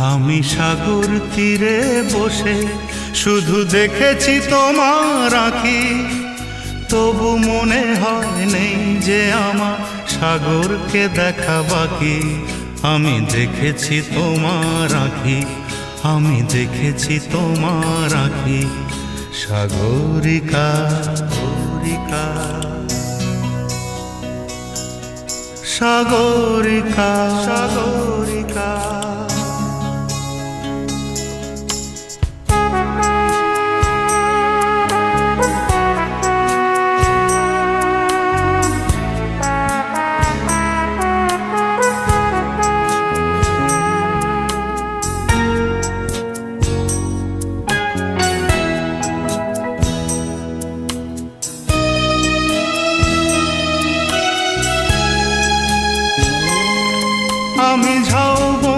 আমি সাগর তীরে বসে শুধু দেখেছি তোমার আঁখি, তবু মনে হয় নেই যে আমার সাগরকে দেখা বাকি। আমি দেখেছি তোমার আঁখি, আমি দেখেছি তোমার আঁখি, সাগরিকা সাগরিকা সাগরিকা সাগরিকা।